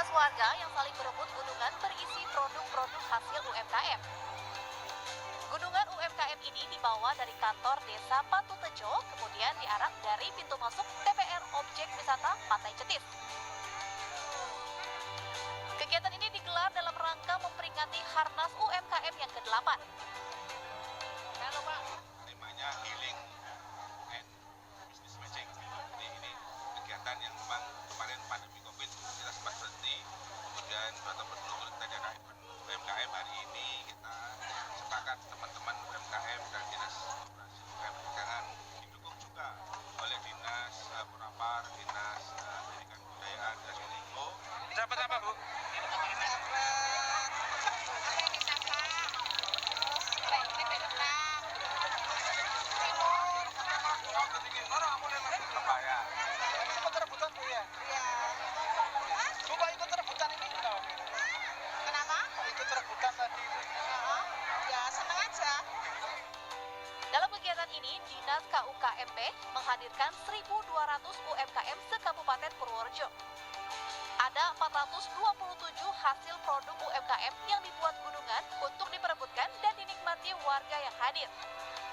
aktivitas warga yang saling berebut gunungan berisi produk-produk hasil UMKM. Gunungan UMKM ini dibawa dari kantor Desa Patutejo, kemudian diarak dari pintu masuk TPR Objek Wisata Pantai Cetis. Kegiatan ini digelar dalam rangka memperingati Harnas UMKM yang ke-8. Halo Pak. Temanya healing and business matching. Jadi ini kegiatan yang memang kemarin pandemi COVID kita sempat berhenti. Kemudian atau berturut kita diadakan UMKM hari ini kita sepakat teman-teman UMKM dan dinas operasi UMKM perdagangan didukung juga oleh dinas Purapar, dinas pendidikan kebudayaan, dinas Kominfo. Dapat apa Bu? Lepaya. Ikut rebutan Bu ya? Iya. Bu Pak ikut rebutan ini? Kenapa? Ikut rebutan tadi. Ya seneng aja. Dalam kegiatan ini, Dinas KUKMP menghadirkan 1.200 UMKM se-Kabupaten Purworejo. Ada 427 hasil produk UMKM yang dibuat gunungan untuk diperebutkan dan dinikmati warga yang hadir.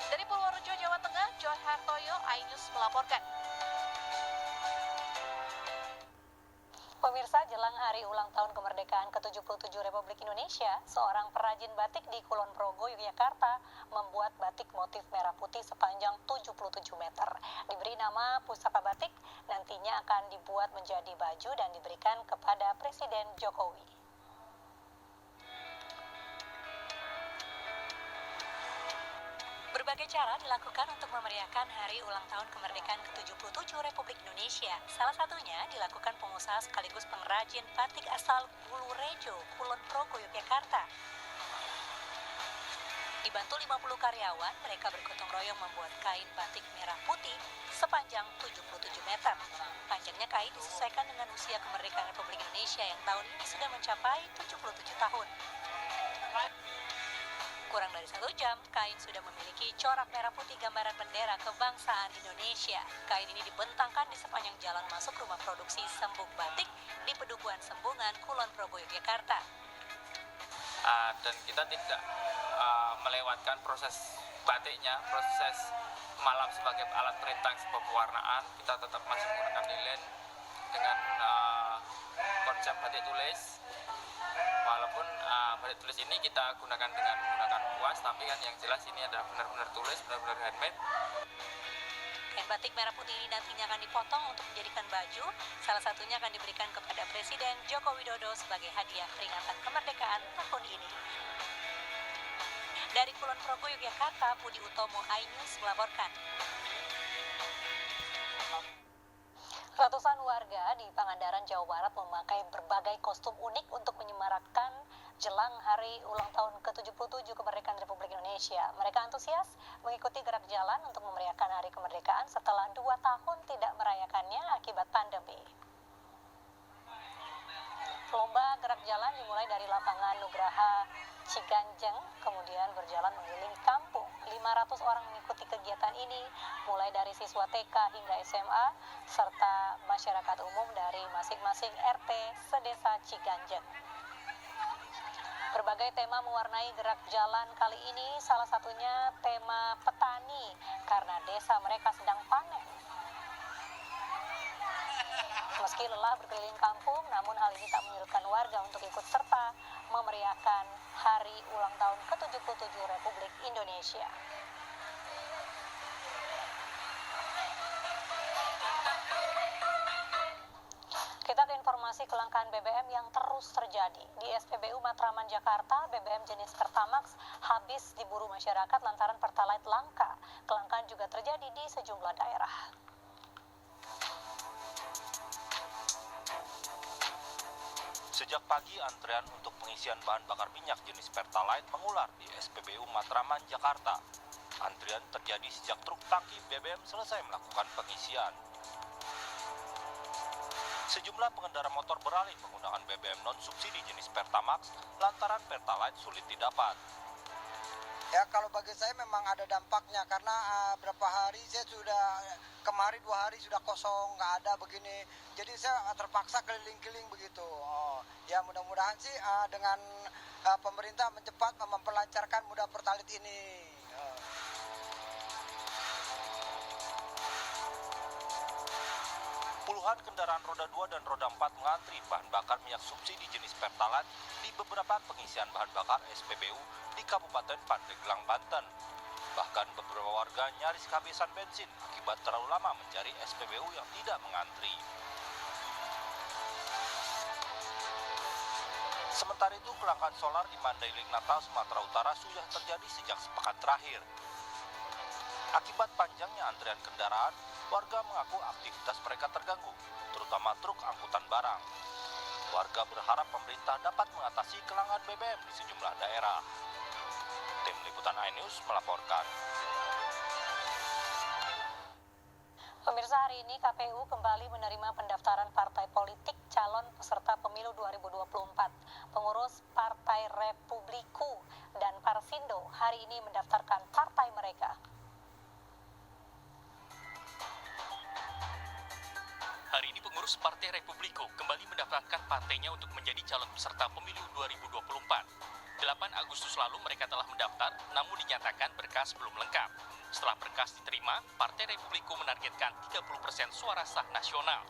Dari Purworejo, Jawa Tengah, Joy Hartoyo, iNews melaporkan. Pemirsa, jelang hari ulang tahun kemerdekaan ke-77 Republik Indonesia, seorang perajin batik di Kulon Progo, Yogyakarta, membuat batik motif merah putih sepanjang 77 meter. Diberi nama Pusaka Batik, nantinya akan dibuat menjadi baju dan diberikan kepada Presiden Jokowi. Berbagai cara dilakukan untuk memeriahkan hari ulang tahun kemerdekaan ke-77 Republik Indonesia. Salah satunya dilakukan pengusaha sekaligus pengrajin batik asal Bulurejo, Kulon Progo, Yogyakarta. Dibantu 50 karyawan, mereka bergotong royong membuat kain batik merah putih sepanjang 77 meter. Panjangnya kain disesuaikan dengan usia kemerdekaan Republik Indonesia yang tahun ini sudah mencapai 77 tahun. Kurang dari 1 jam, kain sudah memiliki corak merah putih gambaran bendera kebangsaan Indonesia. Kain ini dibentangkan di sepanjang jalan masuk rumah produksi Sembung Batik di Pedukuhan Sembungan, Kulon Progo, Yogyakarta. Dan kita tidak melewatkan proses batiknya, proses malam sebagai alat perintangan sebuah pewarnaan. Kita tetap masih menggunakan linen dengan konsep batik tulis. Walaupun batik tulis ini kita gunakan dengan menggunakan kuas, tapi kan yang jelas ini adalah benar-benar tulis, benar-benar handmade. Kain batik merah putih ini nantinya akan dipotong untuk menjadikan baju. Salah satunya akan diberikan kepada Presiden Joko Widodo sebagai hadiah peringatan kemerdekaan tahun ini. Dari Kulon Progo, Yogyakarta, Budi Utomo, iNews melaporkan. Ratusan warga di Pangandaran, Jawa Barat memakai berbagai kostum unik untuk menyemarakkan jelang hari ulang tahun ke-77 kemerdekaan Republik Indonesia. Mereka antusias mengikuti gerak jalan untuk memeriahkan hari kemerdekaan setelah 2 tahun tidak merayakannya akibat pandemi. Lomba gerak jalan dimulai dari lapangan Nugraha Ciganjeng, kemudian berjalan mengeliling kampung. 500 orang mengikuti kegiatan ini, mulai dari siswa TK hingga SMA, serta masyarakat umum dari masing-masing RT sedesa Ciganjeng. Berbagai tema mewarnai gerak jalan kali ini, salah satunya tema petani, karena desa mereka sedang panen. Meski lelah berkeliling kampung, namun hal ini tak menyurutkan warga untuk ikut serta memeriahkan hari ulang tahun ke-77 Republik Indonesia. Kita ke informasi kelangkaan BBM yang terus terjadi. Di SPBU Matraman, Jakarta, BBM jenis Pertamax habis diburu masyarakat lantaran Pertalite langka. Kelangkaan juga terjadi di sejumlah daerah. Sejak pagi, antrean untuk pengisian bahan bakar minyak jenis Pertalite mengular di SPBU Matraman, Jakarta. Antrian terjadi sejak truk tangki BBM selesai melakukan pengisian. Sejumlah pengendara motor beralih menggunakan BBM non-subsidi jenis Pertamax lantaran Pertalite sulit didapat. Ya, kalau bagi saya memang ada dampaknya karena berapa hari saya sudah kemarin 2 hari sudah kosong, nggak ada begini. Jadi saya terpaksa keliling-keliling begitu. Ya mudah-mudahan sih dengan pemerintah mencepat memperlancarkan mudah pertalit ini. Puluhan kendaraan roda 2 dan roda 4 mengantri bahan bakar minyak subsidi jenis Pertalite di beberapa pengisian bahan bakar SPBU di Kabupaten Pandeglang, Banten. Bahkan beberapa warga nyaris kehabisan bensin akibat terlalu lama mencari SPBU yang tidak mengantri. Sementara itu, kelangkaan solar di Mandailing, Natal, Sumatera Utara sudah terjadi sejak sepekan terakhir. Akibat panjangnya antrian kendaraan, warga mengaku aktivitas mereka terganggu, terutama truk angkutan barang. Warga berharap pemerintah dapat mengatasi kelangkaan BBM di sejumlah daerah. Tim Liputan iNews melaporkan. Pemirsa, hari ini KPU kembali menerima pendaftaran partai politik calon peserta pemilu 2024. Pengurus Partai Republiku dan Parsindo hari ini mendaftarkan partai mereka. Hari ini pengurus Partai Republiku kembali mendaftarkan partainya untuk menjadi calon peserta pemilu 2024. 8 Agustus lalu mereka telah mendaftar, namun dinyatakan berkas belum lengkap. Setelah berkas diterima, Partai Republiku menargetkan 30% suara sah nasional.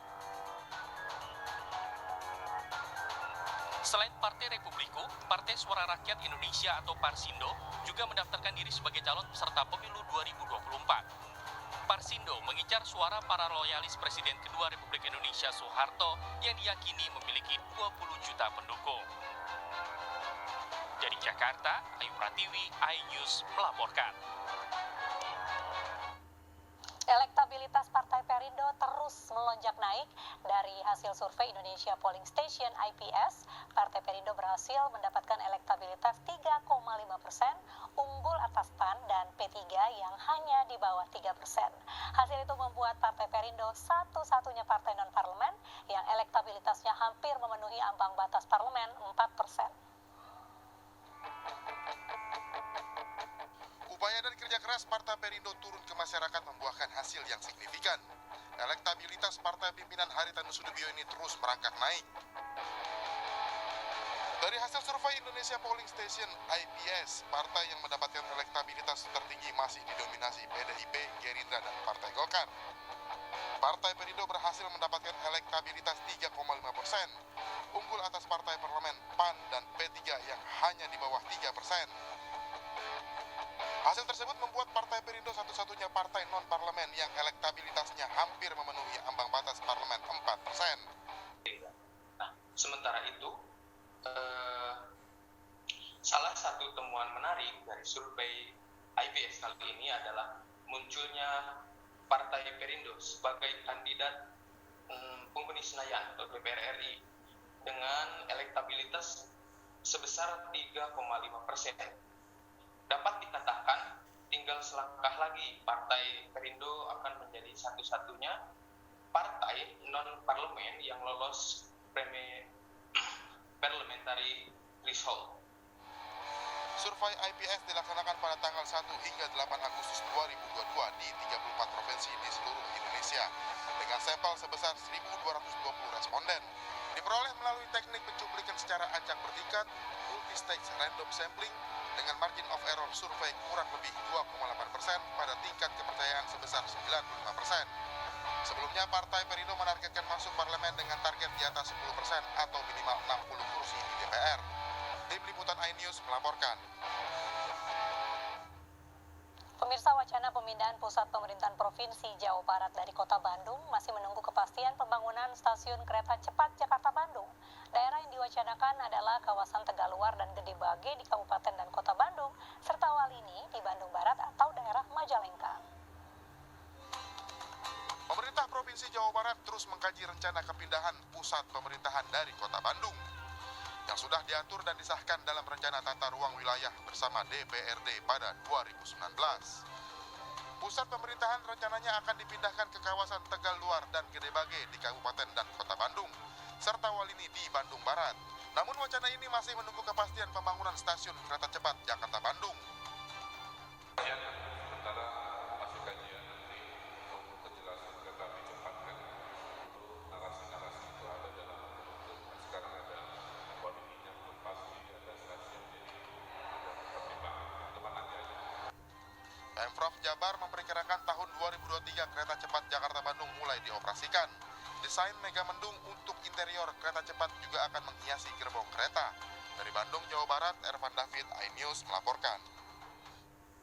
Selain Partai Republiku, Partai Suara Rakyat Indonesia atau Parsindo juga mendaftarkan diri sebagai calon peserta pemilu 2024. Parsindo mengincar suara para loyalis Presiden kedua Republik Indonesia Soeharto yang diyakini memiliki 20 juta pendukung. Dari Jakarta, Ayu Pratiwi, iNews melaporkan. Elektabilitas Partai Perindo terus melonjak naik. Dari hasil survei Indonesia Polling Station IPS, Partai Perindo berhasil mendapatkan elektabilitas 3,5%, unggul atas PAN dan P3 yang hanya di bawah 3%. Hasil itu membuat Partai Perindo satu-satunya partai non-parlemen yang elektabilitasnya hampir memenuhi ambang batas parlemen 4%. Upaya dan kerja keras Partai Perindo turun ke masyarakat membuahkan hasil yang signifikan. Elektabilitas partai pimpinan Haritanu Sudibyo ini terus merangkak naik. Dari hasil survei Indonesia Polling Station IPS, partai yang mendapatkan elektabilitas tertinggi masih didominasi PDIP, Gerindra, dan Partai Golkar. Partai Perindo berhasil mendapatkan elektabilitas 3,5%, unggul atas partai parlemen PAN dan P3 yang hanya di bawah 3%. Hasil tersebut membuat Partai Perindo satu-satunya partai non-parlemen yang elektabilitasnya hampir memenuhi ambang batas parlemen 4%. Nah, sementara itu, salah satu temuan menarik dari survei IPS kali ini adalah munculnya Partai Perindo sebagai kandidat penghuni Senayan atau DPR RI dengan elektabilitas sebesar 3,5%. Dapat dikatakan tinggal selangkah lagi Partai Perindo akan menjadi satu-satunya partai non-parlemen yang lolos parliamentary threshold. Survei IPS dilaksanakan pada tanggal 1 hingga 8 Agustus 2022 di 34 provinsi di seluruh Indonesia dengan sampel sebesar 1.220 responden. Diperoleh melalui teknik pencuplikan secara acak bertingkat, multi-stage random sampling, dengan margin of error survei kurang lebih 2,8% pada tingkat kepercayaan sebesar 95%. Sebelumnya, Partai Perindo menargetkan masuk parlemen dengan target di atas 10% atau minimal 60 kursi di DPR. Tim Liputan iNews melaporkan. Pemirsa, wacana pemindahan pusat pemerintahan Provinsi Jawa Barat dari Kota Bandung masih menunggu kepastian pembangunan stasiun kereta cepat Jakarta-Bandung. Daerah yang diwacanakan adalah kawasan Tegaluar dan Gede Bage di Kabupaten dan Kota Bandung, serta Walini di Bandung Barat atau daerah Majalengka. Pemerintah Provinsi Jawa Barat terus mengkaji rencana kepindahan pusat pemerintahan dari Kota Bandung yang sudah diatur dan disahkan dalam rencana tata ruang wilayah bersama DPRD pada 2019. Pusat pemerintahan rencananya akan dipindahkan ke kawasan Tegaluar dan Gede Bage di Kabupaten dan Kota Bandung, serta Walini di Bandung Barat. Namun wacana ini masih menunggu kepastian pembangunan stasiun kereta cepat Jakarta-Bandung. Sementara masih kajian nanti untuk kejelasan Pemprov Jabar memperkirakan tahun 2023 kereta cepat Jakarta-Bandung mulai dioperasikan. Desain mega mendung untuk interior kereta cepat juga akan menghiasi gerbong kereta. Dari Bandung, Jawa Barat, Ervan David, iNews melaporkan.